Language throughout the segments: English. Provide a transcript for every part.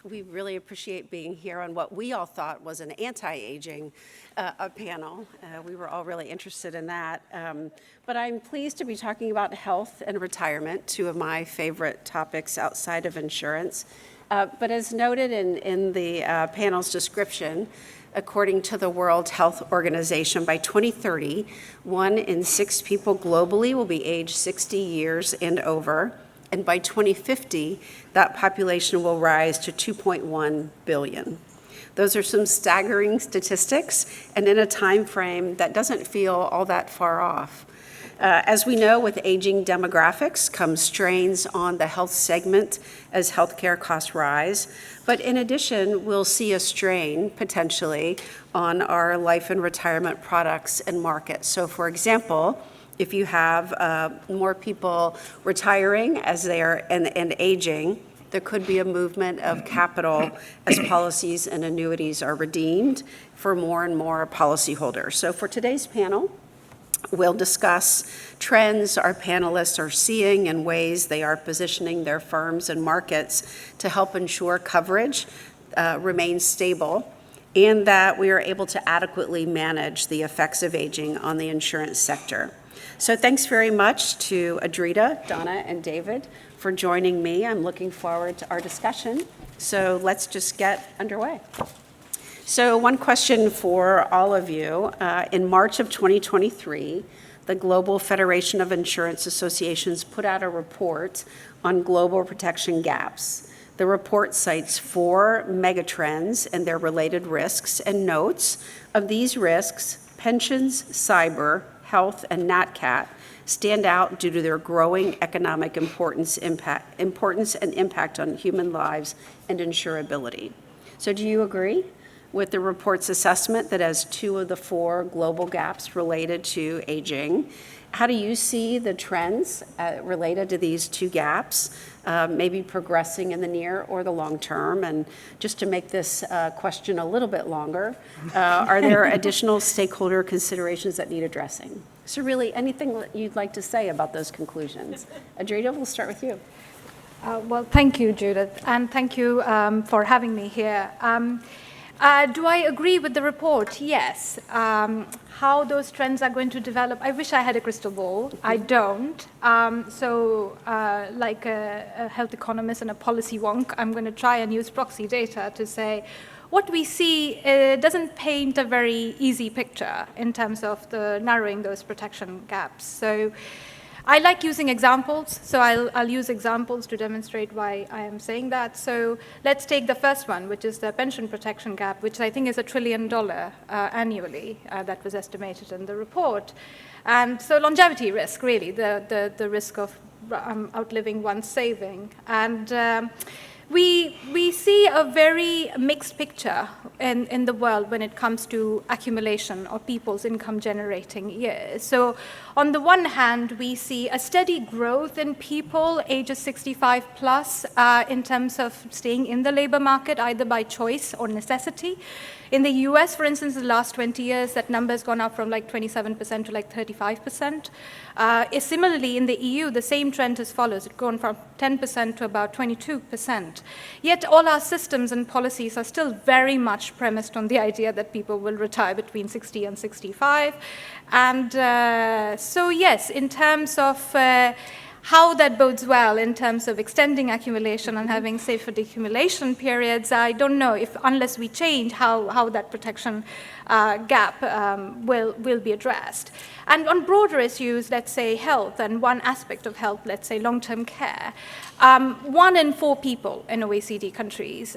We really appreciate being here on what we all thought was an anti-aging panel. We were all really interested in that. But I'm pleased to be talking about health and retirement, two of my favorite topics outside of insurance. But as noted in the panel's description, according to the World Health Organization, by 2030, 1 in 6 people globally will be aged 60 years and over. And by 2050, that population will rise to 2.1 billion. Those are some staggering statistics, and in a time frame that doesn't feel all that far off. As we know, with aging demographics comes strains on the health segment as healthcare costs rise. But in addition, we'll see a strain, potentially, on our life and retirement products and markets. So for example, if you have more people retiring as they are and aging, there could be a movement of capital as policies and annuities are redeemed for more and more policyholders. So for today's panel, we'll discuss trends our panelists are seeing and ways they are positioning their firms and markets to help ensure coverage remains stable and that we are able to adequately manage the effects of aging on the insurance sector. So thanks very much to Adrita, Donna, and David for joining me. I'm looking forward to our discussion. So let's just get underway. So one question for all of you. In March of 2023, the Global Federation of Insurance Associations put out a report on global protection gaps. The report cites 4 megatrends and their related risks and notes of these risks: pensions, cyber, health, and NatCat stand out due to their growing economic importance and impact on human lives and insurability. So do you agree with the report's assessment that as 2 of the 4 global gaps related to aging? How do you see the trends related to these 2 gaps, maybe progressing in the near or the long term? And just to make this question a little bit longer, are there additional stakeholder considerations that need addressing? So really, anything that you'd like to say about those conclusions? Adrita, we'll start with you. Well, thank you, Judith, and thank you for having me here. Do I agree with the report? Yes. How those trends are going to develop, I wish I had a crystal ball. I don't. Like a health economist and a policy wonk, I'm going to try and use proxy data to say what we see doesn't paint a very easy picture in terms of the narrowing those protection gaps. So I like using examples, so I'll use examples to demonstrate why I am saying that. So let's take the first one, which is the pension protection gap, which I think is $1 trillion annually that was estimated in the report. And so longevity risk, really, the risk of outliving one's saving. And we see a very mixed picture in the world when it comes to accumulation of people's income generating years. So on the one hand, we see a steady growth in people ages 65 plus in terms of staying in the labor market, either by choice or necessity. In the US, for instance, in the last 20 years, that number has gone up from like 27% to like 35%. Similarly, in the EU, the same trend as follows. It's gone from 10% to about 22%. Yet all our systems and policies are still very much premised on the idea that people will retire between 60 and 65. And so yes, in terms of how that bodes well in terms of extending accumulation and having safer decumulation periods, I don't know if unless we change how that protection gap will be addressed. And on broader issues, let's say health, and one aspect of health, let's say long-term care, 1 in 4 people in OECD countries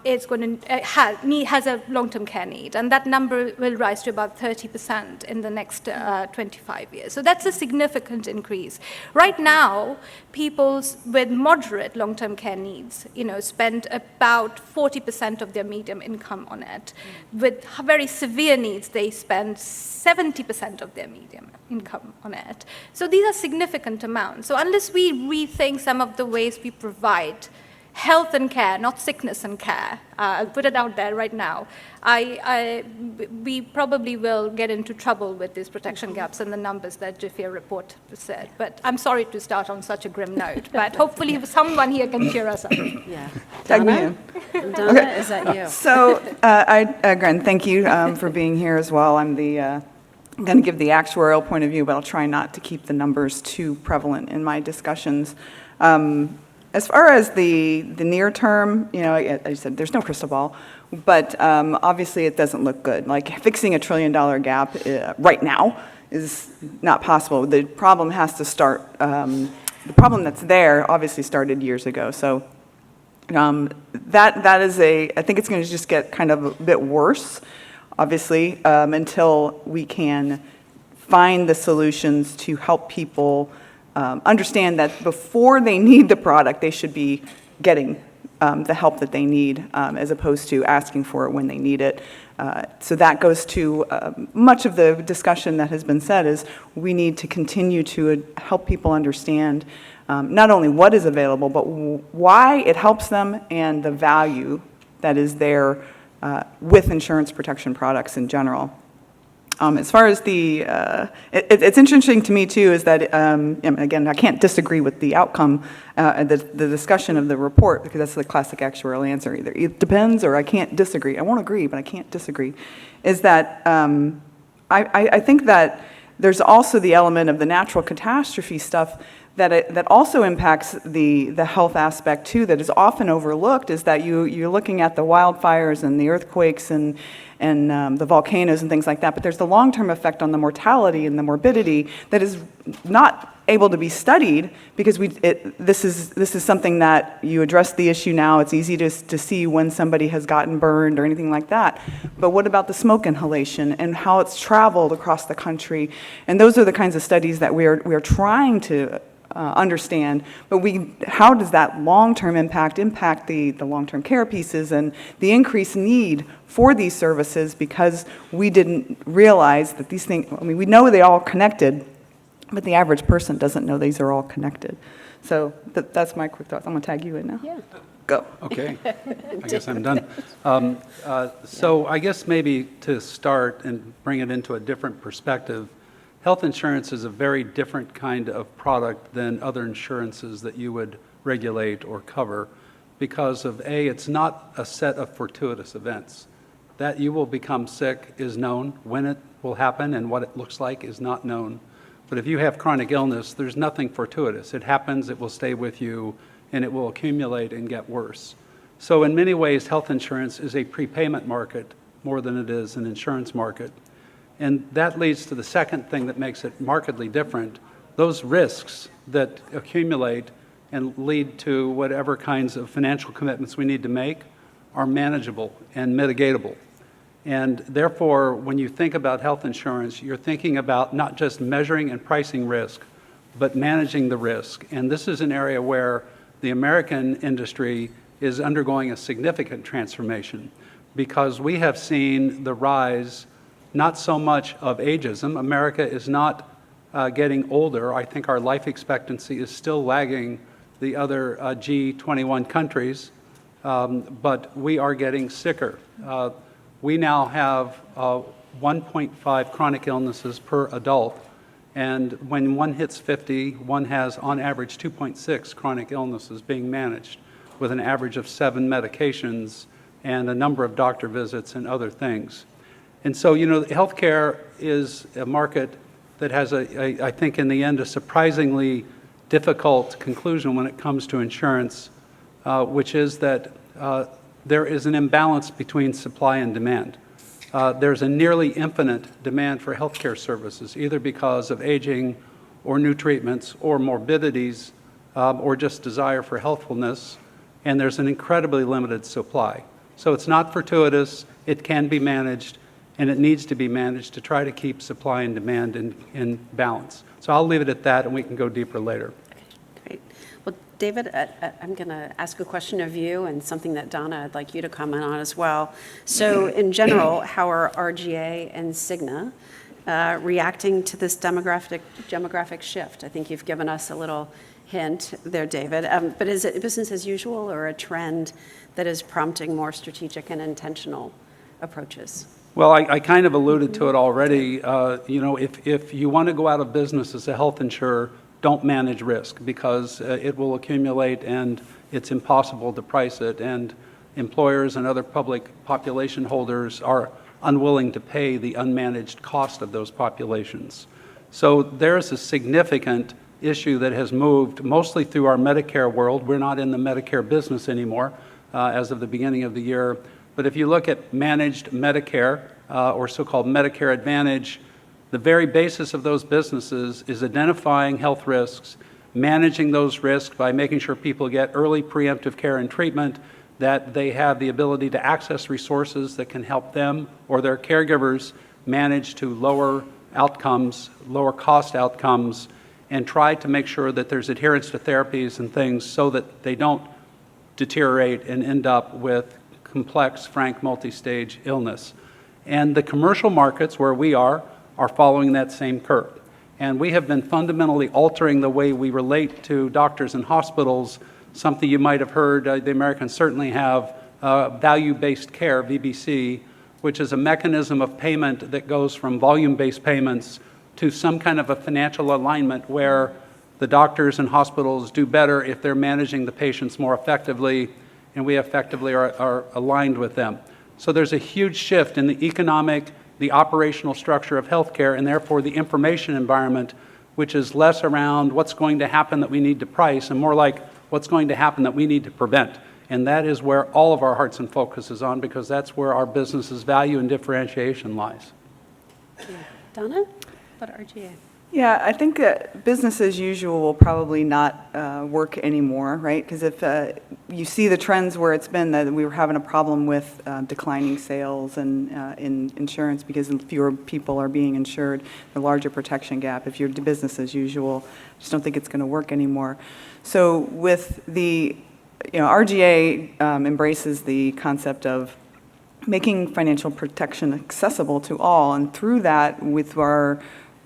is going to has a long-term care need, and that number will rise to about 30% in the next 25 years. So that's a significant increase. Right now, people with moderate long-term care needs, spend about 40% of their median income on it. With very severe needs, they spend 70% of their median income on it. So these are significant amounts. So unless we rethink some of the ways we provide health and care, not sickness and care. I'll put it out there right now. We probably will get into trouble with these protection gaps and the numbers that Jaffier report said. But I'm sorry to start on such a grim note, but hopefully someone here can cheer us up. Yeah. Tag me Donna? in. Donna, is that you? So, again, thank you for being here as well. I'm going to give the actuarial point of view, but I'll try not to keep the numbers too prevalent in my discussions. As far as the near term, I said there's no crystal ball, but obviously it doesn't look good. Like fixing $1 trillion gap right now is not possible. The problem has to start, the problem that's there obviously started years ago. So that is I think it's going to just get kind of a bit worse, obviously, until we can find the solutions to help people understand that before they need the product, they should be getting the help that they need, as opposed to asking for it when they need it. So that goes to much of the discussion that has been said is we need to continue to help people understand not only what is available, but why it helps them and the value that is there with insurance protection products in general. As far as it's interesting to me too is that, again, I can't disagree with the outcome, the discussion of the report, because that's the classic actuarial answer. Either it depends or I can't disagree. I won't agree, but I can't disagree. Is that I think that there's also the element of the natural catastrophe stuff that also impacts the health aspect too, that is often overlooked, is that you're looking at the wildfires and the earthquakes and the volcanoes and things like that, but there's the long-term effect on the mortality and the morbidity that is not able to be studied because this is something that you address the issue now. It's easy to see when somebody has gotten burned or anything like that. But what about the smoke inhalation and how it's traveled across the country? And those are the kinds of studies that we are trying to understand, but how does that long-term impact the long-term care pieces and the increased need for these services, because we didn't realize that these things, we know they're all connected, but the average person doesn't know these are all connected. So that's my quick thoughts. I'm going to tag you in now. Yeah. Go. Okay, I guess I'm done. So I guess maybe to start and bring it into a different perspective, health insurance is a very different kind of product than other insurances that you would regulate or cover because of it's not a set of fortuitous events. That you will become sick is known. When it will happen and what it looks like is not known. But if you have chronic illness, there's nothing fortuitous. It happens, it will stay with you, and it will accumulate and get worse. So in many ways, health insurance is a prepayment market more than it is an insurance market. And that leads to the second thing that makes it markedly different. Those risks that accumulate and lead to whatever kinds of financial commitments we need to make are manageable and mitigatable. And therefore, when you think about health insurance, you're thinking about not just measuring and pricing risk, but managing the risk. And this is an area where the American industry is undergoing a significant transformation because we have seen the rise not so much of ageism. America is not getting older. I think our life expectancy is still lagging the other G21 countries, but we are getting sicker. We now have 1.5 chronic illnesses per adult, and when one hits 50, one has on average 2.6 chronic illnesses being managed with an average of 7 medications and a number of doctor visits and other things. And so, healthcare is a market that has, I think in the end, a surprisingly difficult conclusion when it comes to insurance, which is that there is an imbalance between supply and demand. There's a nearly infinite demand for healthcare services, either because of aging or new treatments or morbidities or just desire for healthfulness, and there's an incredibly limited supply. So it's not fortuitous, it can be managed, and it needs to be managed to try to keep supply and demand in balance. So I'll leave it at that, and we can go deeper later. Great. Well, David, I'm going to ask a question of you and something that Donna, I'd like you to comment on as well. So in general, how are RGA and Cigna reacting to this demographic shift? I think you've given us a little hint there, David. But is it business as usual or a trend that is prompting more strategic and intentional approaches? Well, I kind of alluded to it already. If you want to go out of business as a health insurer, don't manage risk because it will accumulate and it's impossible to price it. And employers and other public population holders are unwilling to pay the unmanaged cost of those populations. So there's a significant issue that has moved mostly through our Medicare world. We're not in the Medicare business anymore as of the beginning of the year. But if you look at managed Medicare or so-called Medicare Advantage, the very basis of those businesses is identifying health risks, managing those risks by making sure people get early preemptive care and treatment, that they have the ability to access resources that can help them or their caregivers manage to lower outcomes, lower cost outcomes, and try to make sure that there's adherence to therapies and things so that they don't deteriorate and end up with complex, frank, multi-stage illness. And the commercial markets where we are following that same curve. And we have been fundamentally altering the way we relate to doctors and hospitals, something you might have heard, the Americans certainly have, value-based care, VBC, which is a mechanism of payment that goes from volume-based payments to some kind of a financial alignment where the doctors and hospitals do better if they're managing the patients more effectively, and we effectively are aligned with them. So there's a huge shift in the economic, the operational structure of healthcare, and therefore the information environment, which is less around what's going to happen that we need to price and more like what's going to happen that we need to prevent. And that is where all of our hearts and focus is on because that's where our business's value and differentiation lies. Yeah. Donna, what RGA? Yeah, I think that business as usual will probably not work anymore, right? Because if you see the trends where it's been that we were having a problem with declining sales and in insurance because fewer people are being insured, the larger protection gap. If you're business as usual, I just don't think it's going to work anymore. So with the, RGA embraces the concept of making financial protection accessible to all, and through that, with our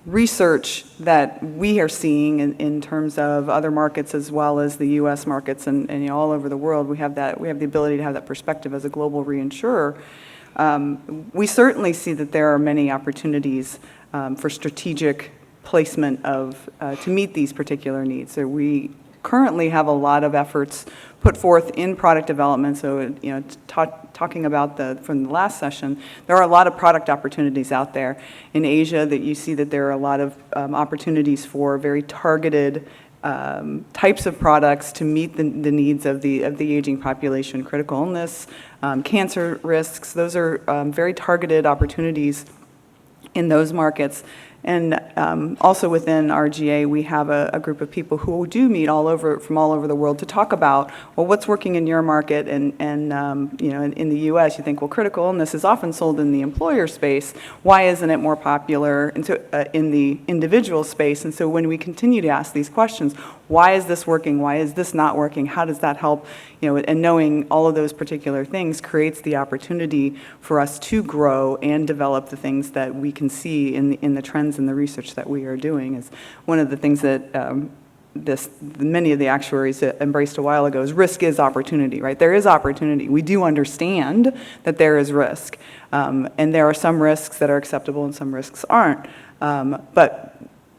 research that we are seeing in terms of other markets as well as the U.S. markets and all over the world, we have the ability to have that perspective as a global reinsurer. We certainly see that there are many opportunities for strategic placement to meet these particular needs. So we currently have a lot of efforts put forth in product development. So, talking about from the last session, there are a lot of product opportunities out there in Asia that you see that there are a lot of opportunities for very targeted types of products to meet the needs of the aging population, critical illness, cancer risks. Those are very targeted opportunities in those markets. And also within RGA, we have a group of people who do meet from all over the world to talk about, well, what's working in your market? And in the U.S., you think, well, critical illness is often sold in the employer space. Why isn't it more popular in the individual space? And so when we continue to ask these questions, why is this working? Why is this not working? How does that help? And knowing all of those particular things creates the opportunity for us to grow and develop the things that we can see in the trends and the research that we are doing. Is one of the things that many of the actuaries embraced a while ago is risk is opportunity, right? There is opportunity. We do understand that there is risk, and there are some risks that are acceptable and some risks aren't. But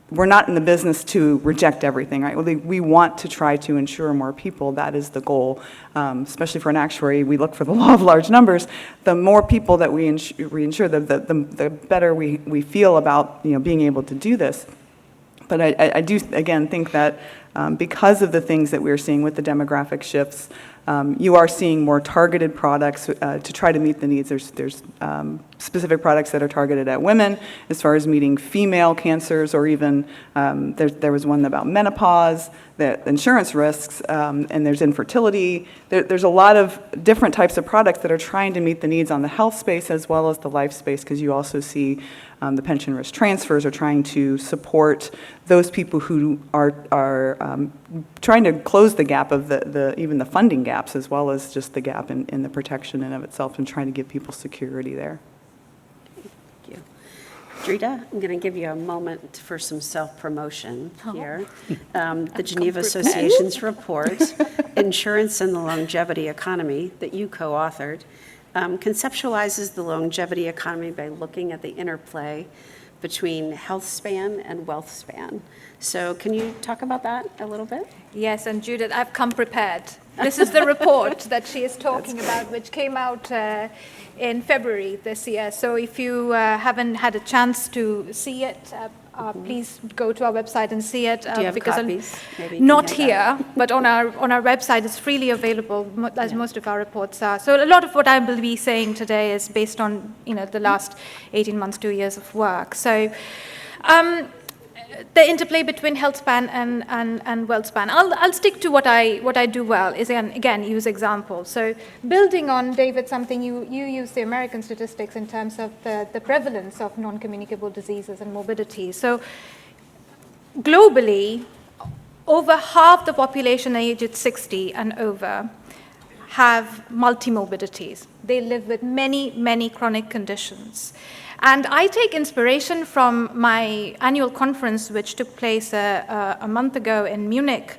we're not in the business to reject everything, right? We want to try to insure more people. That is the goal, especially for an actuary. We look for the law of large numbers. The more people that we insure, the better we feel about being able to do this. But I do, again, think that because of the things that we're seeing with the demographic shifts, you are seeing more targeted products to try to meet the needs. There's specific products that are targeted at women as far as meeting female cancers, or even there was one about menopause, the insurance risks, and there's infertility. There's a lot of different types of products that are trying to meet the needs on the health space as well as the life space, because you also see the pension risk transfers are trying to support those people who are trying to close the gap of even the funding gaps, as well as just the gap in the protection in of itself, and trying to give people security there. Thank you. Adrita, I'm going to give you a moment for some self-promotion here. The Geneva Association's report, Insurance and the Longevity Economy, that you co-authored, conceptualizes the longevity economy by looking at the interplay between health span and wealth span. So can you talk about that a little bit? Yes, and Judith, I've come prepared. This is the report that she is talking about, which came out in February this year. So if you haven't had a chance to see it, please go to our website and see it. Do you have because copies? Maybe you can not hand here, out. but on our website, it's freely available, as most of our reports are. So a lot of what I will be saying today is based on the last 18 months, 2 years of work. So. The interplay between health span and wealth span. I'll stick to what I do well, is again use examples. So building on, David, something you use the American statistics in terms of the prevalence of non-communicable diseases and morbidity. So globally, over half the population aged 60 and over have multimorbidities. They live with many, many chronic conditions. And I take inspiration from my annual conference, which took place a month ago in Munich,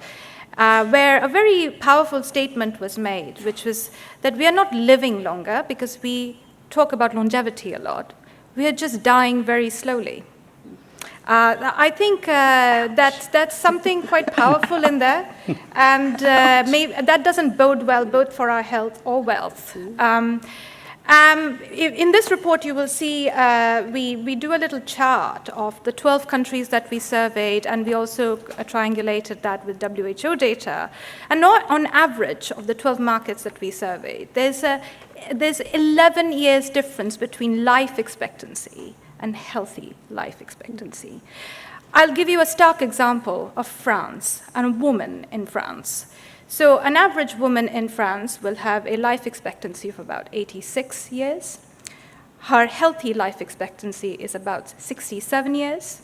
where a very powerful statement was made, which was that we are not living longer because we talk about longevity a lot. We are just dying very slowly. I think that's something quite powerful in there, and that doesn't bode well both for our health or wealth. In this report, you will see we do a little chart of the 12 countries that we surveyed, and we also triangulated that with WHO data. And on average, of the 12 markets that we surveyed, there's 11 years difference between life expectancy and healthy life expectancy. I'll give you a stark example of France and a woman in France. So an average woman in France will have a life expectancy of about 86 years. Her healthy life expectancy is about 67 years.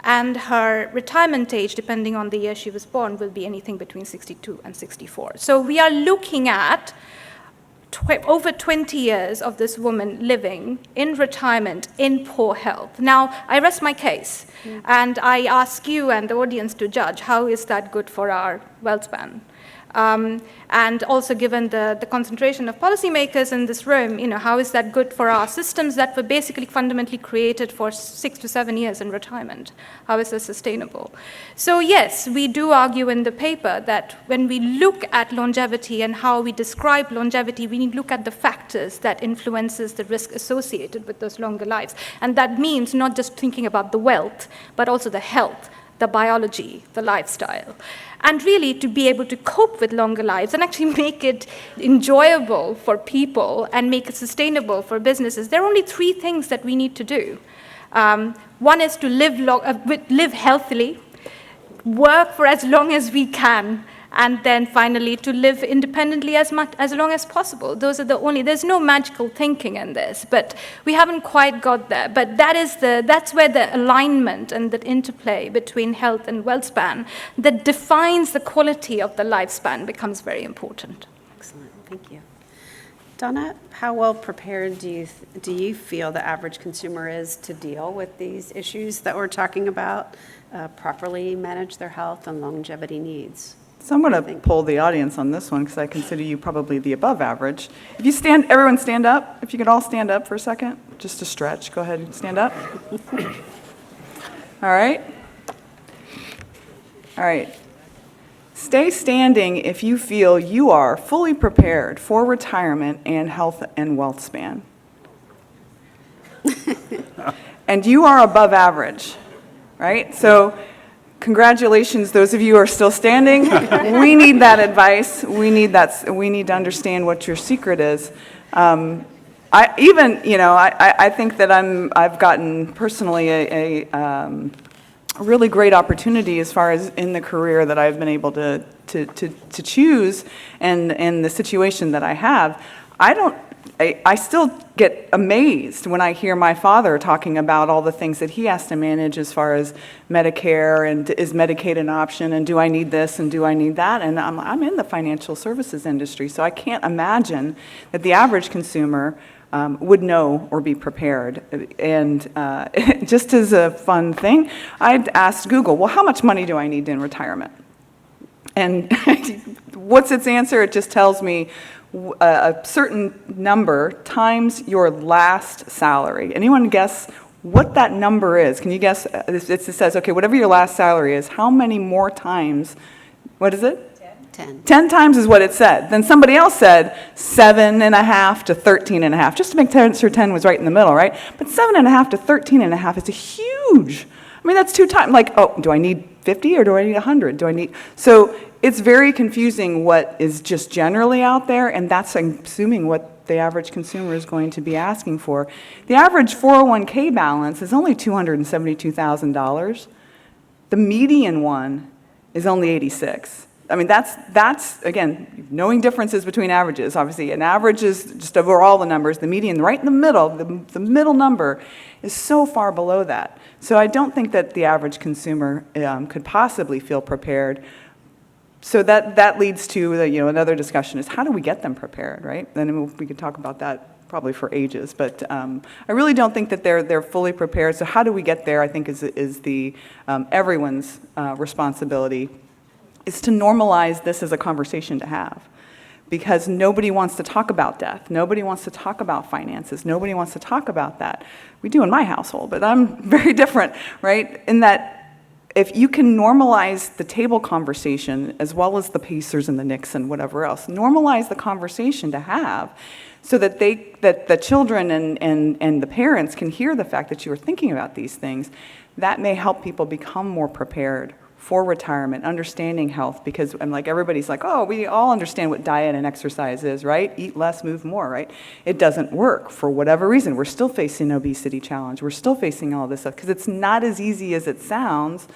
And her retirement age, depending on the year she was born, will be anything between 62 and 64. So we are looking at over 20 years of this woman living in retirement in poor health. Now, I rest my case, and I ask you and the audience to judge, how is that good for our wealth span? And also given the concentration of policymakers in this room, how is that good for our systems that were basically fundamentally created for 6 to 7 years in retirement? How is this sustainable? So yes, we do argue in the paper that when we look at longevity and how we describe longevity, we need to look at the factors that influences the risk associated with those longer lives. And that means not just thinking about the wealth, but also the health, the biology, the lifestyle. And really to be able to cope with longer lives and actually make it enjoyable for people and make it sustainable for businesses, there are only 3 things that we need to do. One is to live healthily, work for as long as we can, and then finally to live independently as long as possible. Those are there's no magical thinking in this, but we haven't quite got there. But that's where the alignment and the interplay between health and wealth span that defines the quality of the lifespan becomes very important. Excellent, thank you. Donna, how well prepared do you feel the average consumer is to deal with these issues that we're talking about, properly manage their health and longevity needs? So I'm going to poll the audience on this one because I consider you probably the above average. If you everyone stand up. If you could all stand up for a second, just to stretch. Go ahead and stand up. All right. All right. Stay standing if you feel you are fully prepared for retirement and health and wealth span. And you are above average, right? So congratulations, those of you who are still standing. We need that advice. We need to understand what your secret is. I think that I've gotten personally a really great opportunity as far as in the career that I've been able to choose and the situation that I have. I still get amazed when I hear my father talking about all the things that he has to manage as far as Medicare and is Medicaid an option and do I need this and do I need that? And I'm in the financial services industry, so I can't imagine that the average consumer would know or be prepared. And just as a fun thing, I'd asked Google, well, how much money do I need in retirement? And what's its answer? It just tells me a certain number times your last salary. Anyone guess what that number is? Can you guess? It says, okay, whatever your last salary is, how many more times, what is it? 10. 10 times is what it said. Then somebody else said 7.5 to 13.5, just to make sure 10 was right in the middle, right? But 7.5 to 13.5 is a huge, I mean, that's 2 times, like, oh, do I need 50 or do I need 100? Do I need, so it's very confusing what is just generally out there, and that's assuming what the average consumer is going to be asking for. The average 401k balance is only $272,000. The median one is only 86. I mean, that's again, knowing differences between averages. Obviously, an average is just over all the numbers. The median, right in the middle, the middle number is so far below that. So I don't think that the average consumer could possibly feel prepared. So that leads to another discussion is how do we get them prepared, right? And we could talk about that probably for ages, but I really don't think that they're fully prepared. So how do we get there? I think is the everyone's responsibility. Is to normalize this as a conversation to have. Because nobody wants to talk about death. Nobody wants to talk about finances. Nobody wants to talk about that. We do in my household, but I'm very different, right? In that if you can normalize the table conversation as well as the Pacers and the Knicks and whatever else, normalize the conversation to have so that the children and the parents can hear the fact that you are thinking about these things, that may help people become more prepared for retirement, understanding health, because I'm like, everybody's like, oh, we all understand what diet and exercise is, right? Eat less, move more, right? It doesn't work for whatever reason. We're still facing an obesity challenge. We're still facing all this stuff because it's not as easy as it sounds,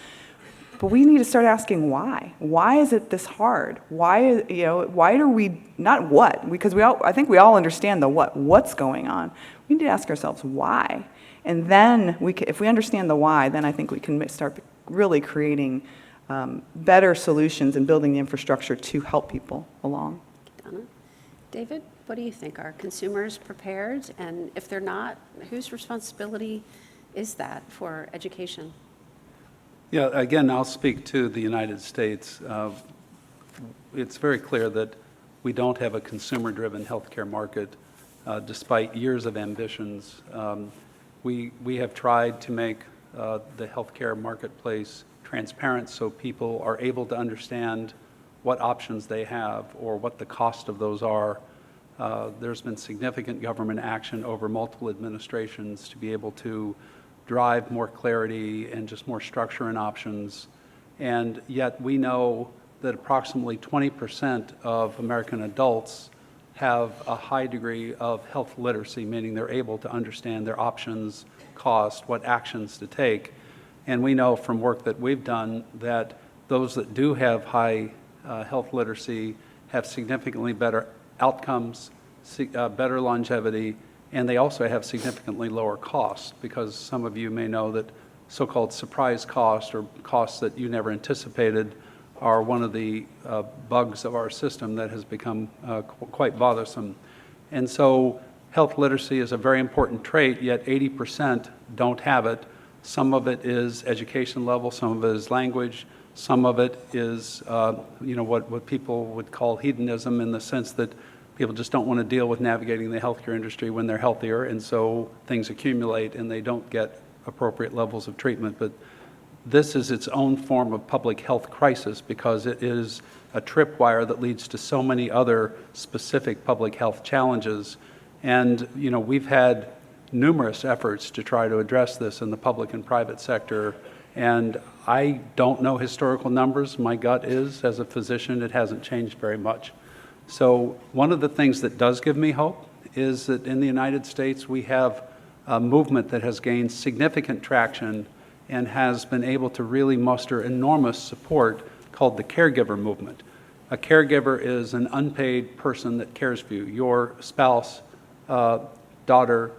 but we need to start asking why. Why is it this hard? Why do we, not what, because I think we all understand the what's going on. We need to ask ourselves why. And then if we understand the why, then I think we can start really creating better solutions and building the infrastructure to help people along. Donna? David, what do you think? Are consumers prepared? And if they're not, whose responsibility is that for education? Yeah, again, I'll speak to the United States. It's very clear that we don't have a consumer-driven healthcare market, despite years of ambitions. We have tried to make the healthcare marketplace transparent so people are able to understand what options they have or what the cost of those are. There's been significant government action over multiple administrations to be able to drive more clarity and just more structure and options. And yet we know that approximately 20% of American adults have a high degree of health literacy, meaning they're able to understand their options, cost, what actions to take. And we know from work that we've done that those that do have high health literacy have significantly better outcomes, better longevity, and they also have significantly lower costs, because some of you may know that so-called surprise costs or costs that you never anticipated are one of the bugs of our system that has become quite bothersome. And so health literacy is a very important trait, yet 80% don't have it. Some of it is education level, some of it is language, some of it is what people would call hedonism, in the sense that people just don't want to deal with navigating the healthcare industry when they're healthier, and so things accumulate and they don't get appropriate levels of treatment. But this is its own form of public health crisis, because it is a tripwire that leads to so many other specific public health challenges. And we've had numerous efforts to try to address this in the public and private sector, and I don't know historical numbers. My gut is, as a physician, it hasn't changed very much. So one of the things that does give me hope is that in the United States we have a movement that has gained significant traction and has been able to really muster enormous support, called the caregiver movement. A caregiver is an unpaid person that cares for you, your spouse, daughter,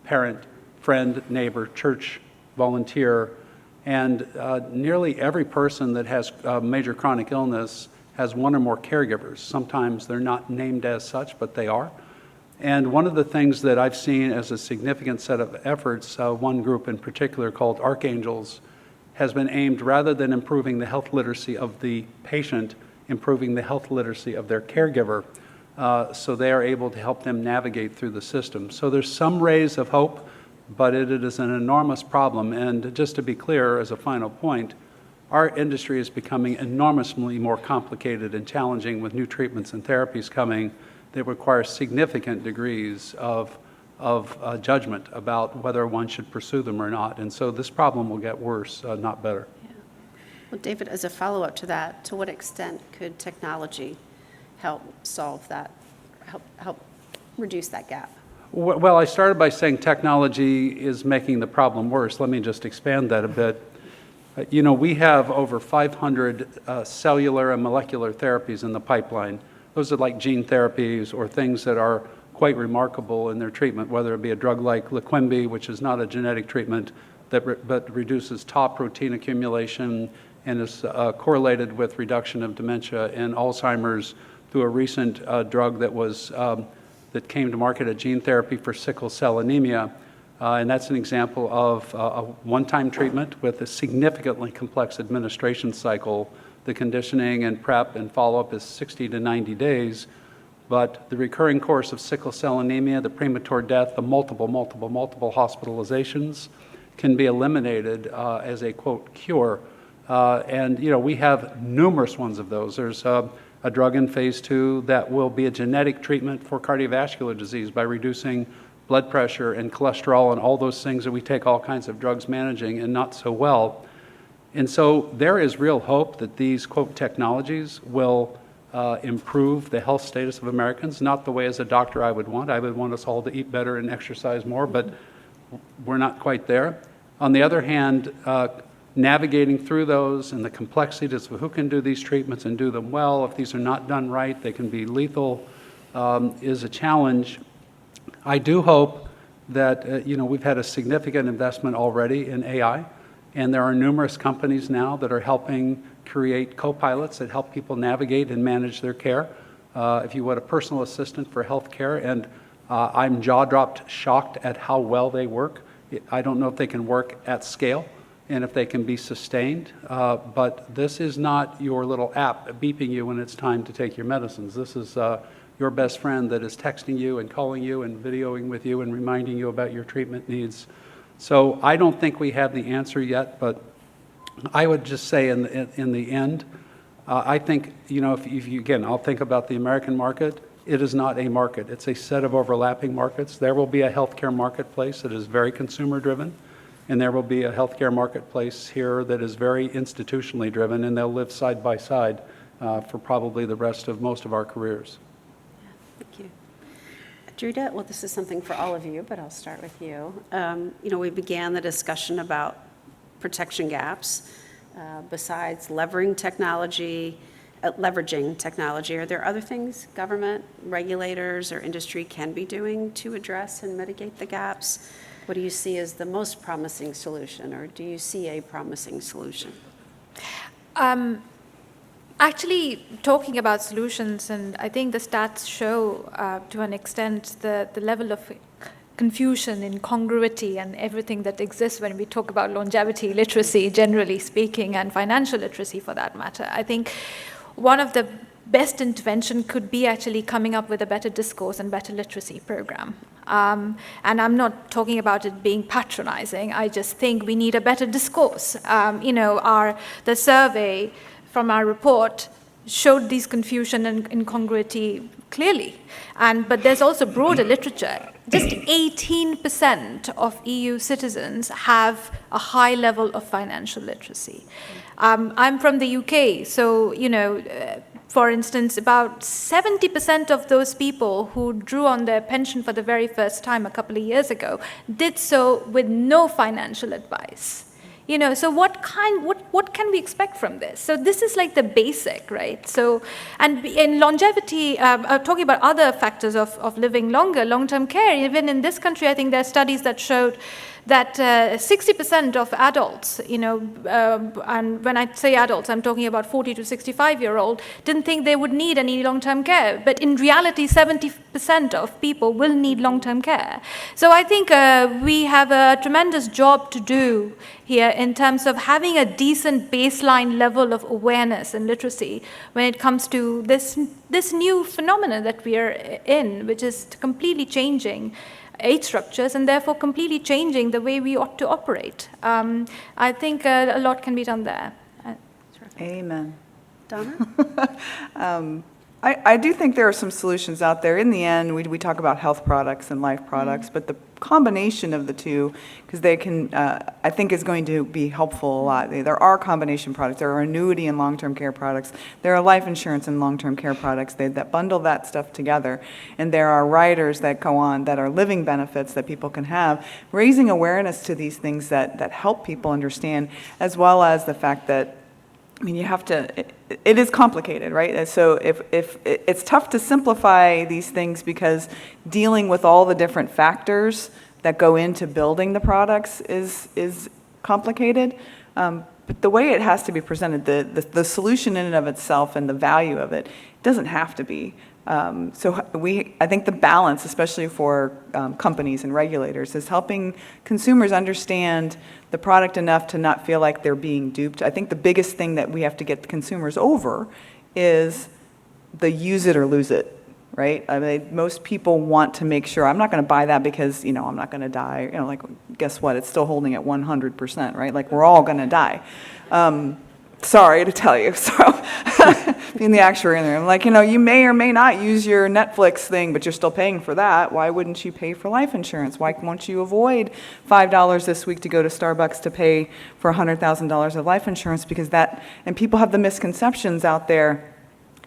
parent, friend, neighbor, church volunteer, and nearly every person that has major chronic illness has one or more caregivers. Sometimes they're not named as such, but they are. And one of the things that I've seen as a significant set of efforts, one group in particular called Archangels, has been aimed, rather than improving the health literacy of the patient, improving the health literacy of their caregiver, so they are able to help them navigate through the system. So there's some rays of hope, but it is an enormous problem. And just to be clear, as a final point, our industry is becoming enormously more complicated and challenging with new treatments and therapies coming that require significant degrees of judgment about whether one should pursue them or not. And so this problem will get worse, not better. Yeah. Well, David, as a follow-up to that, to what extent could technology help solve that, help reduce that gap? Well, I started by saying technology is making the problem worse. Let me just expand that a bit. You know, we have over 500 cellular and molecular therapies in the pipeline. Those are like gene therapies or things that are quite remarkable in their treatment, whether it be a drug like Leqembi, which is not a genetic treatment, but reduces tau protein accumulation and is correlated with reduction of dementia and Alzheimer's, through a recent drug that came to market, a gene therapy for sickle cell anemia. And that's an example of a one-time treatment with a significantly complex administration cycle. The conditioning and prep and follow-up is 60 to 90 days, but the recurring course of sickle cell anemia, the premature death, the multiple hospitalizations can be eliminated as a, quote, cure. And, you know, we have numerous ones of those. There's a drug in phase 2 that will be a genetic treatment for cardiovascular disease by reducing blood pressure and cholesterol and all those things that we take all kinds of drugs managing and not so well. And so there is real hope that these, quote, technologies will improve the health status of Americans, not the way as a doctor I would want. I would want us all to eat better and exercise more, but we're not quite there. On the other hand, navigating through those and the complexities of who can do these treatments and do them well, if these are not done right, they can be lethal, is a challenge. I do hope that, you know, we've had a significant investment already in AI, and there are numerous companies now that are helping create co-pilots that help people navigate and manage their care. If you would, a personal assistant for health care, and I'm jaw-dropped shocked at how well they work. I don't know if they can work at scale and if they can be sustained, but this is not your little app beeping you when it's time to take your medicines. This is your best friend that is texting you and calling you and videoing with you and reminding you about your treatment needs. So I don't think we have the answer yet, but I would just say in the end, I think, you know, if you, again, I'll think about the American market. It is not a market. It's a set of overlapping markets. There will be a healthcare marketplace that is very consumer-driven, and there will be a healthcare marketplace here that is very institutionally driven, and they'll live side by side for probably the rest of most of our careers. Thank you. Adrita, well, this is something for all of you, but I'll start with you. You know, we began the discussion about protection gaps. Besides leveraging technology, are there other things government, regulators, or industry can be doing to address and mitigate the gaps? What do you see as the most promising solution, or do you see a promising solution? Actually, talking about solutions, and I think the stats show to an extent the level of confusion, incongruity, and everything that exists when we talk about longevity literacy, generally speaking, and financial literacy for that matter. I think one of the best intervention could be actually coming up with a better discourse and better literacy program. And I'm not talking about it being patronizing. I just think we need a better discourse. You know, the survey from our report showed these confusion and incongruity clearly. But there's also broader literature. Just 18% of EU citizens have a high level of financial literacy. I'm from the UK, so, you know, for instance, about 70% of those people who drew on their pension for the very first time a couple of years ago did so with no financial advice. So what can we expect from this? So this is like the basic, right? So, and in longevity, talking about other factors of living longer, long-term care, even in this country, I think there are studies that showed that 60% of adults, and when I say adults, I'm talking about 40 to 65-year-old, didn't think they would need any long-term care. But in reality, 70% of people will need long-term care. So I think we have a tremendous job to do here in terms of having a decent baseline level of awareness and literacy when it comes to this new phenomenon that we are in, which is completely changing age structures and therefore completely changing the way we ought to operate. I think a lot can be done there. Amen. Donna? I do think there are some solutions out there. In the end, we talk about health products and life products, but the combination of the two, because they can, I think is going to be helpful a lot. There are combination products. There are annuity and long-term care products. There are life insurance and long-term care products that bundle that stuff together. And there are riders that go on that are living benefits that people can have, raising awareness to these things that help people understand, as well as the fact that, you have to, it is complicated, right? So if it's tough to simplify these things because dealing with all the different factors that go into building the products is complicated. But the way it has to be presented, the solution in and of itself and the value of it doesn't have to be. So I think the balance, especially for companies and regulators, is helping consumers understand the product enough to not feel like they're being duped. I think the biggest thing that we have to get the consumers over is the use it or lose it, right? I mean, most people want to make sure, I'm not going to buy that because, I'm not going to die. Like, guess what? It's still holding at 100%, right? Like, we're all going to die. Sorry to tell you. So being the actuary in there, I'm like, you may or may not use your Netflix thing, but you're still paying for that. Why wouldn't you pay for life insurance? Why won't you avoid $5 this week to go to Starbucks to pay for $100,000 of life insurance? Because and people have the misconceptions out there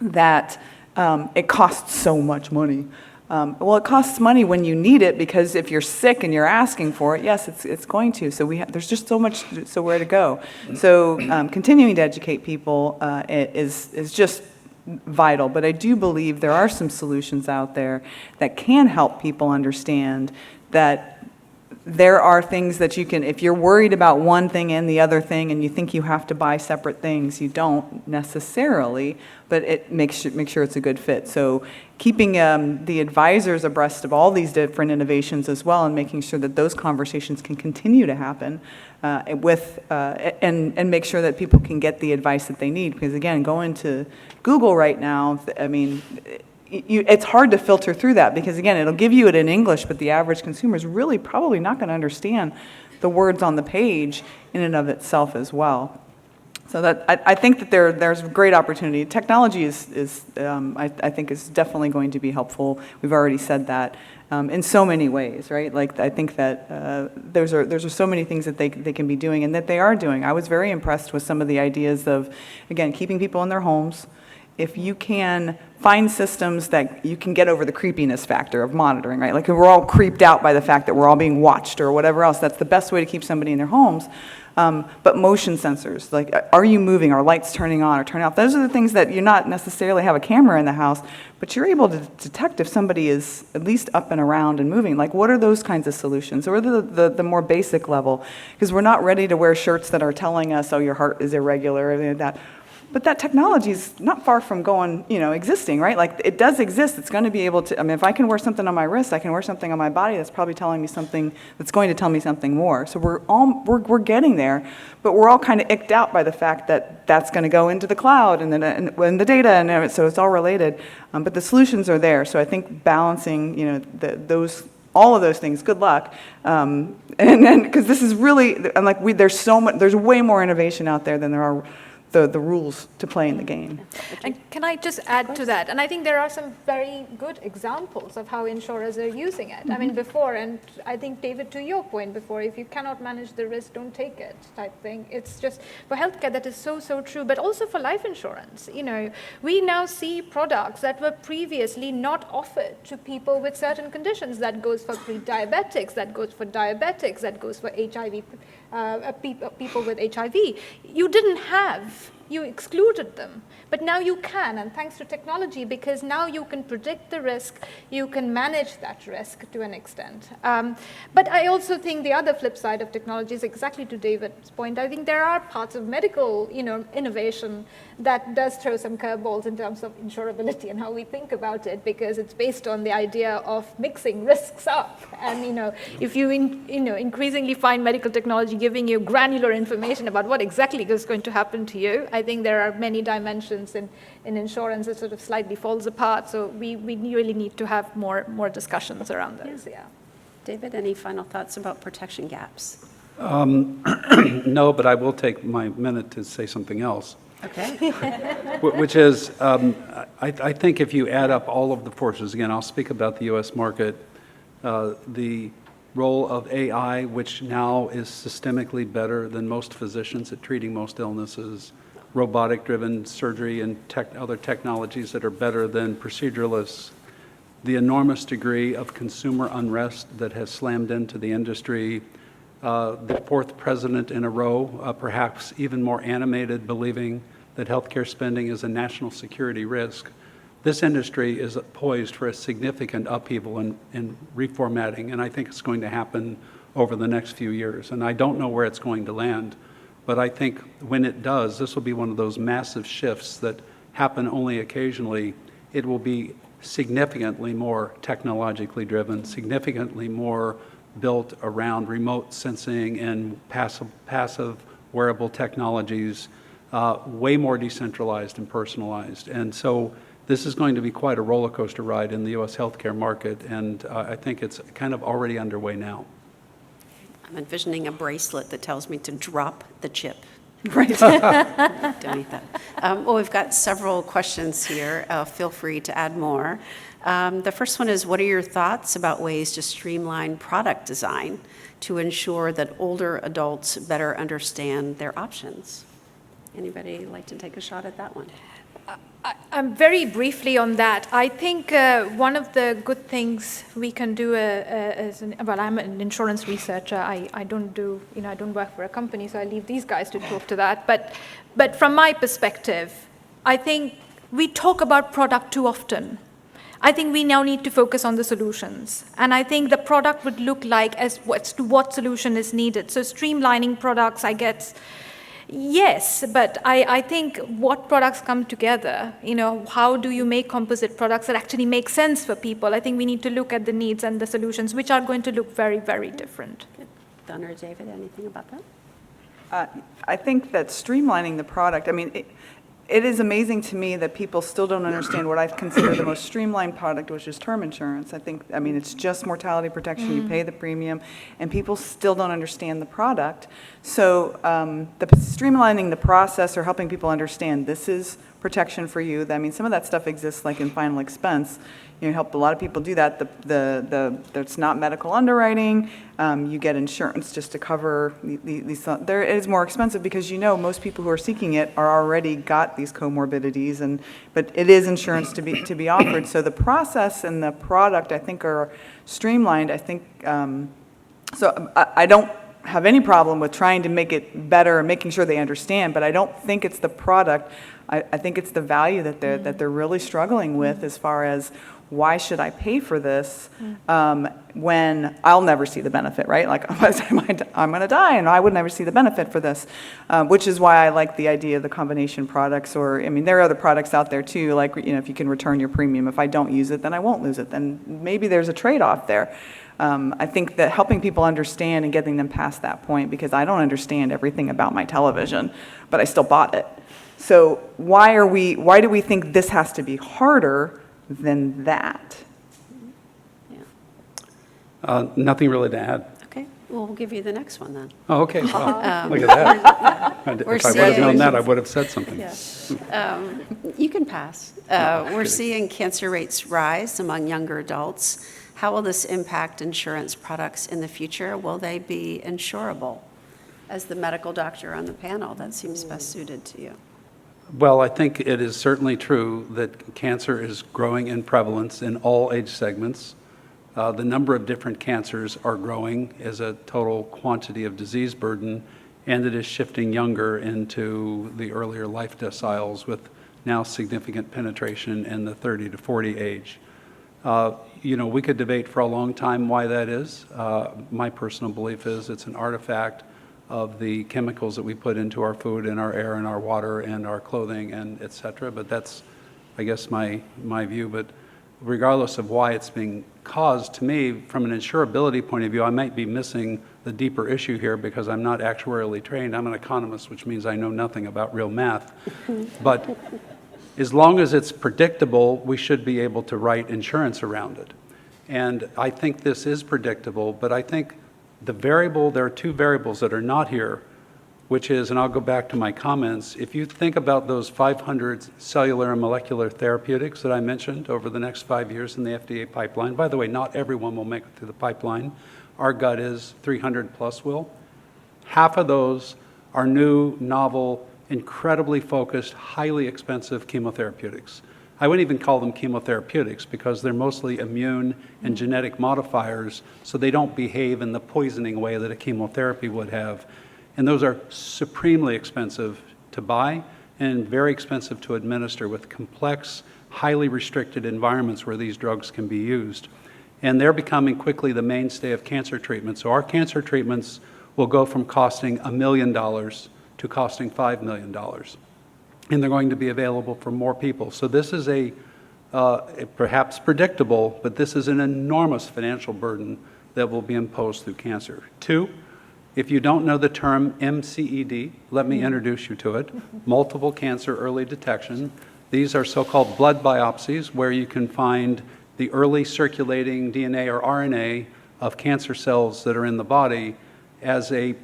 that it costs so much money. Well, it costs money when you need it, because if you're sick and you're asking for it, yes, it's going to. So there's just so much where to go. So continuing to educate people is just vital. But I do believe there are some solutions out there that can help people understand that there are things that you can, if you're worried about one thing and the other thing and you think you have to buy separate things, you don't necessarily, but it make sure it's a good fit. So keeping the advisors abreast of all these different innovations as well, and making sure that those conversations can continue to happen and make sure that people can get the advice that they need. Because again, going to Google right now, it's hard to filter through that, because again, it'll give you it in English, but the average consumer is really probably not going to understand the words on the page in and of itself as well. So that I think that there's great opportunity. Technology I think is definitely going to be helpful. We've already said that in so many ways, right? Like, I think that there's so many things that they can be doing and that they are doing. I was very impressed with some of the ideas of, again, keeping people in their homes. If you can find systems that you can get over the creepiness factor of monitoring, right? Like, we're all creeped out by the fact that we're all being watched or whatever else. That's the best way to keep somebody in their homes. But motion sensors, like, are you moving? Are lights turning on or turning off? Those are the things that you're not necessarily have a camera in the house, but you're able to detect if somebody is at least up and around and moving. Like, what are those kinds of solutions? Or the more basic level? Because we're not ready to wear shirts that are telling us, oh, your heart is irregular or anything like that. But that technology is not far from existing, right? Like, it does exist. It's going to be able to, if I can wear something on my wrist, I can wear something on my body that's probably telling me something, that's going to tell me something more. So we're getting there, but we're all kind of icked out by the fact that that's going to go into the cloud and the data, and so it's all related. But the solutions are there. So I think balancing, all of those things, good luck. And then, because this is really, there's way more innovation out there than there the rules to play in the game. And can I just add to that? And I think there are some very good examples of how insurers are using it. I mean, before, and I think, David, to your point before, if you cannot manage the risk, don't take it type thing. It's just, for healthcare, that is so, so true, but also for life insurance. You know, we now see products that were previously not offered to people with certain conditions. That goes for pre-diabetics, that goes for diabetics, that goes for HIV, people with HIV. You didn't have, you excluded them. But now you can, and thanks to technology, because now you can predict the risk, you can manage that risk to an extent. But I also think the other flip side of technology is exactly to David's point. I think there are parts of medical, innovation that does throw some curveballs in terms of insurability and how we think about it, because it's based on the idea of mixing risks up. And if you increasingly find medical technology giving you granular information about what exactly is going to happen to you, I think there are many dimensions in insurance that sort of slightly falls apart. So we really need to have more discussions around those. Yeah. David, any final thoughts about protection gaps? No, but I will take my minute to say something else. Okay. Which is, I think if you add up all of the forces, again, I'll speak about the U.S. market, the role of AI, which now is systemically better than most physicians at treating most illnesses, robotic-driven surgery and other technologies that are better than proceduralists, the enormous degree of consumer unrest that has slammed into the industry, the fourth president in a row, perhaps even more animated, believing that healthcare spending is a national security risk. This industry is poised for a significant upheaval and reformatting, and I think it's going to happen over the next few years. And I don't know where it's going to land, but I think when it does, this will be one of those massive shifts that happen only occasionally. It will be significantly more technologically driven, significantly more built around remote sensing and passive wearable technologies, way more decentralized and personalized. And so this is going to be quite a roller coaster ride in the U.S. healthcare market, and I think it's kind of already underway now. I'm envisioning a bracelet that tells me to drop the chip. Right. Don't eat that. Well, we've got several questions here. Feel free to add more. The first one is, what are your thoughts about ways to streamline product design to ensure that older adults better understand their options? Anybody like to take a shot at that one? I'm very briefly on that. I think one of the good things we can do I'm an insurance researcher. I don't do, I don't work for a company, so I leave these guys to talk to that. But from my perspective, I think we talk about product too often. I think we now need to focus on the solutions. And I think the product would look like as to what solution is needed. So streamlining products, I guess, yes, but I think what products come together, how do you make composite products that actually make sense for people? I think we need to look at the needs and the solutions, which are going to look very, very different. Good. Donna or David, anything about that? I think that streamlining the product, it is amazing to me that people still don't understand what I consider the most streamlined product, which is term insurance. It's just mortality protection. You pay the premium, and people still don't understand the product. So streamlining the process or helping people understand this is protection for you. Some of that stuff exists like in final expense. Help a lot of people do that. It's not medical underwriting. You get insurance just to cover these. It is more expensive because most people who are seeking it are already got these comorbidities, but it is insurance to be offered. So the process and the product, I think, are streamlined. I think so. I don't have any problem with trying to make it better and making sure they understand, but I don't think it's the product. I think it's the value that they're really struggling with as far as, why should I pay for this when I'll never see the benefit, right? Like, I'm going to die and I would never see the benefit for this, which is why I like the idea of the combination products. Or, there are other products out there too, like, if you can return your premium. If I don't use it, then I won't lose it. Then maybe there's a trade-off there. I think that helping people understand and getting them past that point, because I don't understand everything about my television, but I still bought it. So why do we think this has to be harder than that? Yeah. Nothing really to add. Okay. Well, we'll give you the next one then. Oh, okay, wow, look at that. we're If I would have known seeing- that, I would have said something. You can pass. We're seeing cancer rates rise among younger adults. How will this impact insurance products in the future? Will they be insurable? As the medical doctor on the panel, that seems best suited to you. Well, I think it is certainly true that cancer is growing in prevalence in all age segments. The number of different cancers are growing as a total quantity of disease burden, and it is shifting younger into the earlier life deciles with now significant penetration in the 30 to 40 age. We could debate for a long time why that is. My personal belief is it's an artifact of the chemicals that we put into our food and our air and our water and our clothing and et cetera. But that's, I guess, my view. But regardless of why it's being caused, to me, from an insurability point of view, I might be missing the deeper issue here because I'm not actuarially trained. I'm an economist, which means I know nothing about real math. But as long as it's predictable, we should be able to write insurance around it. And I think this is predictable, but I think there are two variables that are not here, which is, and I'll go back to my comments, if you think about those 500 cellular and molecular therapeutics that I mentioned over the next 5 years in the FDA pipeline, by the way, not everyone will make it through the pipeline. Our gut is 300 plus will. Half of those are new, novel, incredibly focused, highly expensive chemotherapeutics. I wouldn't even call them chemotherapeutics because they're mostly immune and genetic modifiers, so they don't behave in the poisoning way that a chemotherapy would have. And those are supremely expensive to buy and very expensive to administer with complex, highly restricted environments where these drugs can be used. And they're becoming quickly the mainstay of cancer treatment. So our cancer treatments will go from costing $1 million to costing $5 million. And they're going to be available for more people. So this is perhaps predictable, but this is an enormous financial burden that will be imposed through cancer. 2, if you don't know the term MCED, let me introduce you to it, multiple cancer early detection. These are so-called blood biopsies where you can find the early circulating DNA or RNA of cancer cells that are in the body as a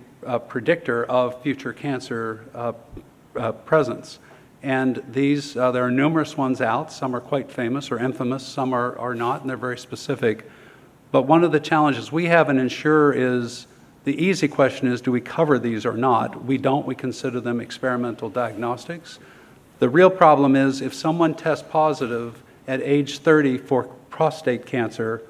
predictor of future cancer presence. And these, there are numerous ones out. Some are quite famous or infamous, some are not, and they're very specific. But one of the challenges we have in insurer is, the easy question is, do we cover these or not? We don't. We consider them experimental diagnostics. The real problem is, if someone tests positive at age 30 for prostate cancer,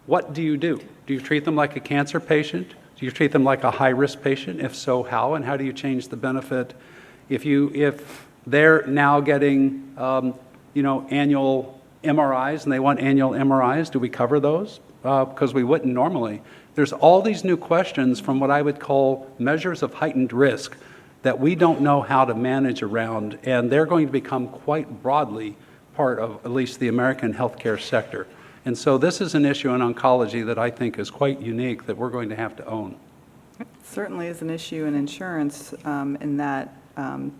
what do you do? Do you treat them like a cancer patient? Do you treat them like a high-risk patient? If so, how? And how do you change the benefit? If they're now getting, annual MRIs and they want annual MRIs, do we cover those? Because we wouldn't normally. There's all these new questions from what I would call measures of heightened risk that we don't know how to manage around, and they're going to become quite broadly part of at least the American healthcare sector. And so this is an issue in oncology that I think is quite unique that we're going to have to own. It certainly is an issue in insurance in that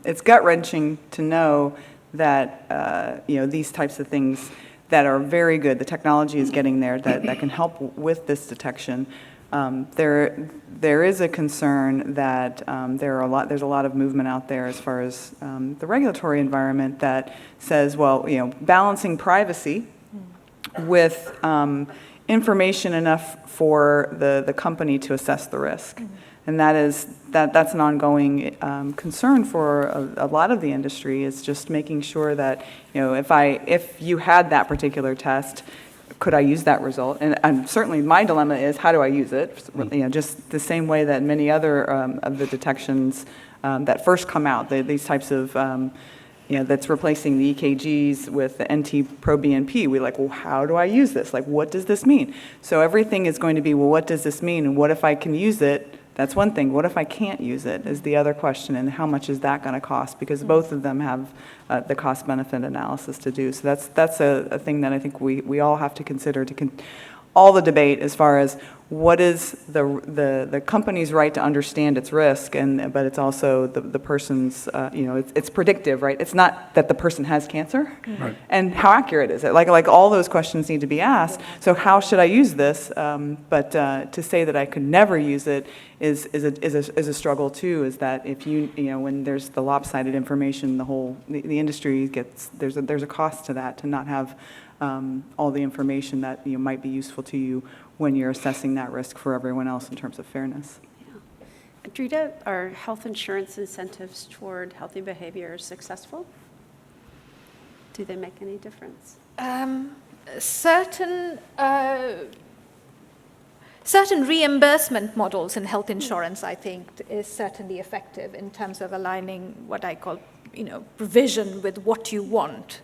it's gut-wrenching to know that these types of things that are very good, the technology is getting there that can help with this detection. There is a concern that there's a lot of movement out there as far as the regulatory environment that says, well, balancing privacy with information enough for the company to assess the risk. And that's an ongoing concern for a lot of the industry, is just making sure that, if you had that particular test, could I use that result? And certainly my dilemma is, how do I use it? Just the same way that many other of the detections that first come out, these types of, that's replacing the EKGs with the NT-proBNP. We're like, well, how do I use this? Like, what does this mean? So everything is going to be, well, what does this mean? And what if I can use it? That's one thing. What if I can't use it is the other question, and how much is that going to cost? Because both of them have the cost-benefit analysis to do. So that's a thing that I think we all have to consider, all the debate as far as what is the company's right to understand its risk, but it's also the person's, it's predictive, right? It's not that the person has cancer, Right. and how accurate is it? Like all those questions need to be asked. So how should I use this? But to say that I could never use it is a struggle too. Is that if when there's the lopsided information, the industry gets there's a cost to that, to not have all the information that might be useful to you when you're assessing that risk for everyone else in terms of fairness. Yeah. Adrita, are health insurance incentives toward healthy behavior successful? Do they make any difference? Certain reimbursement models in health insurance, I think, is certainly effective in terms of aligning what I call, provision with what you want,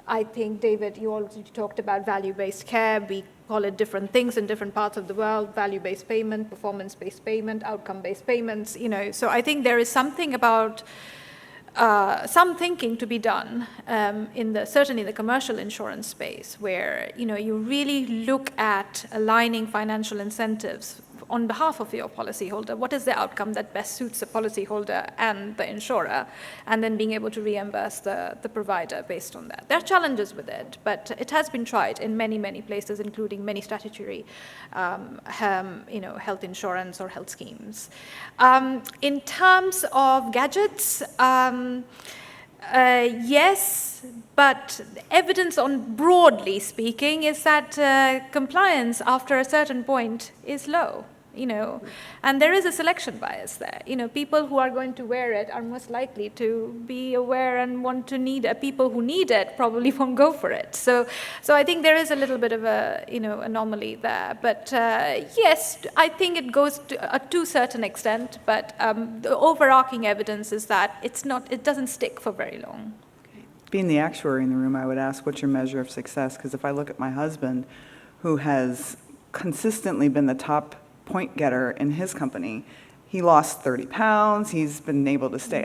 I think, David, you already talked about value-based care. We call it different things in different parts of the world: value-based payment, performance-based payment, outcome-based payments. So I think there is something about some thinking to be done certainly in the commercial insurance space, where you really look at aligning financial incentives on behalf of your policyholder. What is the outcome that best suits the policyholder and the insurer, and then being able to reimburse the provider based on that. There are challenges with it, but it has been tried in many, many places, including many statutory health insurance or health schemes. In terms of gadgets, yes, but evidence on, broadly speaking, is that compliance after a certain point is low, and there is a selection bias there. People who are going to wear it are most likely to be aware and want to need it. People who need it probably won't go for it. So I think there is a little bit of a, anomaly there. But yes, I think it goes to a certain extent, but the overarching evidence is that it doesn't stick for very long. Being the actuary in the room, I would ask, what's your measure of success? Because if I look at my husband, who has consistently been the top point getter in his company, he lost 30 pounds, he's been able to stay,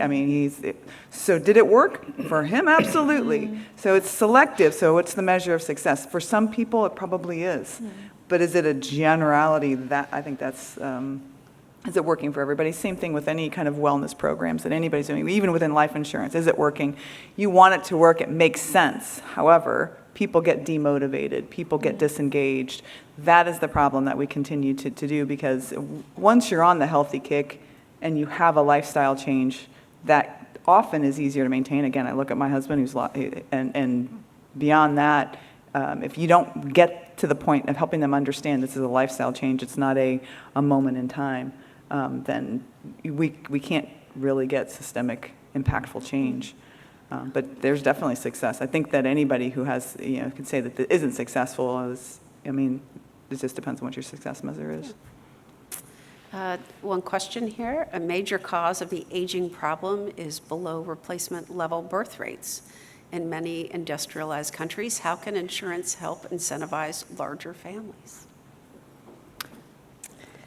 so did it work? For him, absolutely. So it's selective, so what's the measure of success? For some people, it probably is. But is it a generality? I think that's, is it working for everybody? Same thing with any kind of wellness programs that anybody's doing, even within life insurance. Is it working? You want it to work, it makes sense. However, people get demotivated, people get disengaged. That is the problem that we continue to do, because once you're on the healthy kick and you have a lifestyle change, that often is easier to maintain. Again, I look at my husband, and beyond that, if you don't get to the point of helping them understand this is a lifestyle change, it's not a moment in time, then we can't really get systemic, impactful change. But there's definitely success. I think that anybody who has, can say that it isn't successful it just depends on what your success measure is. One question here. A major cause of the aging problem is below replacement level birth rates in many industrialized countries. How can insurance help incentivize larger families?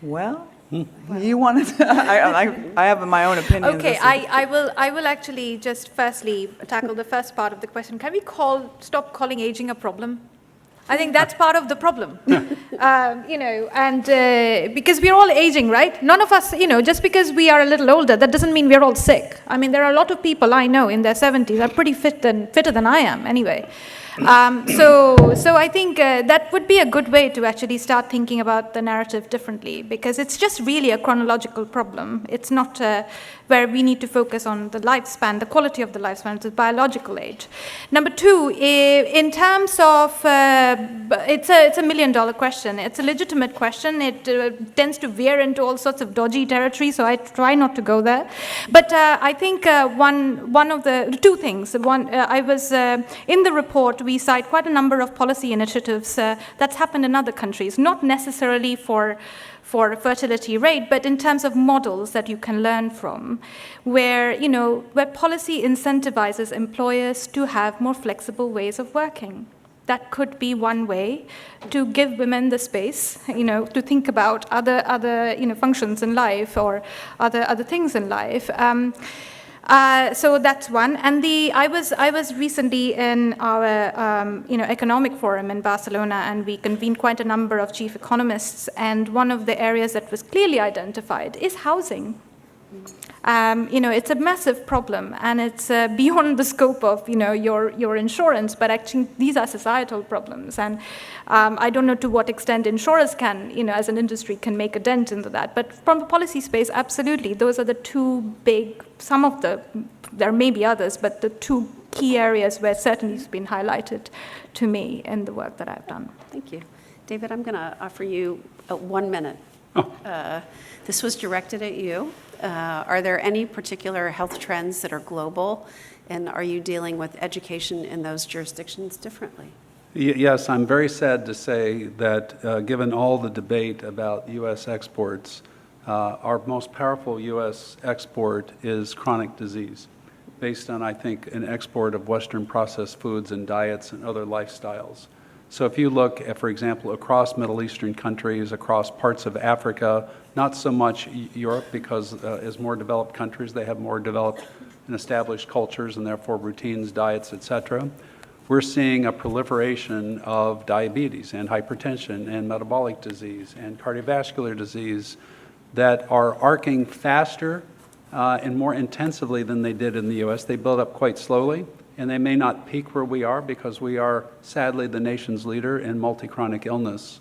Well, you wanted to, I have my own opinion. Okay, I will actually just firstly tackle the first part of the question. Can we stop calling aging a problem? I think that's part of the problem, because we're all aging, right? None of us, just because we are a little older, that doesn't mean we're all sick. There are a lot of people I know in their 70s are pretty fitter than I am anyway. So I think that would be a good way to actually start thinking about the narrative differently, because it's just really a chronological problem. It's not where we need to focus on the lifespan, the quality of the lifespan, it's the biological age. Number two, in terms of, it's a $1 million question. It's a legitimate question. It tends to veer into all sorts of dodgy territory, so I try not to go there. But I think one of the two things. One, I was in the report, we cite quite a number of policy initiatives that's happened in other countries, not necessarily for fertility rate, but in terms of models that you can learn from, where policy incentivizes employers to have more flexible ways of working. That could be one way to give women the space, to think about other functions in life or other things in life. So that's one. And I was recently in our economic forum in Barcelona, and we convened quite a number of chief economists. And one of the areas that was clearly identified is housing. It's a massive problem, and it's beyond the scope of your insurance. But actually, these are societal problems, and I don't know to what extent insurers can, as an industry, can make a dent into that. But from a policy space, absolutely, those are the two big. There may be others, but the two key areas where certainly it's been highlighted to me in the work that I've done. Thank you. David, I'm going to offer you 1 minute. This was directed at you. Are there any particular health trends that are global, and are you dealing with education in those jurisdictions differently? Yes, I'm very sad to say that given all the debate about U.S. exports, our most powerful U.S. export is chronic disease, based on, I think, an export of Western processed foods and diets and other lifestyles. So if you look at, for example, across Middle Eastern countries, across parts of Africa, not so much Europe, because as more developed countries, they have more developed and established cultures and therefore routines, diets, et cetera. We're seeing a proliferation of diabetes and hypertension and metabolic disease and cardiovascular disease that are arcing faster and more intensively than they did in the U.S. They build up quite slowly, and they may not peak where we are because we are, sadly, the nation's leader in multi-chronic illness.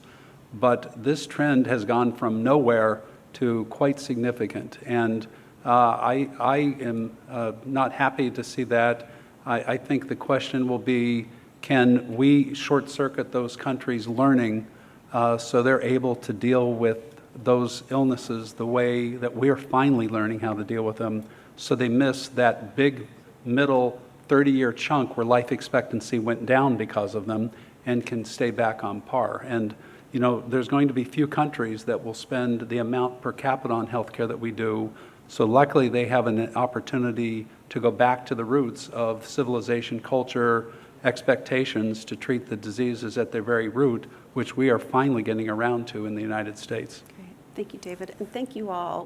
But this trend has gone from nowhere to quite significant, and I am not happy to see that. I think the question will be, can we short-circuit those countries' learning so they're able to deal with those illnesses the way that we're finally learning how to deal with them, so they miss that big middle 30-year chunk where life expectancy went down because of them and can stay back on par. And there's going to be few countries that will spend the amount per capita on healthcare that we do. So luckily they have an opportunity to go back to the roots of civilization, culture, expectations to treat the diseases at their very root, which we are finally getting around to in the United States. Great. Thank you, David, and thank you all.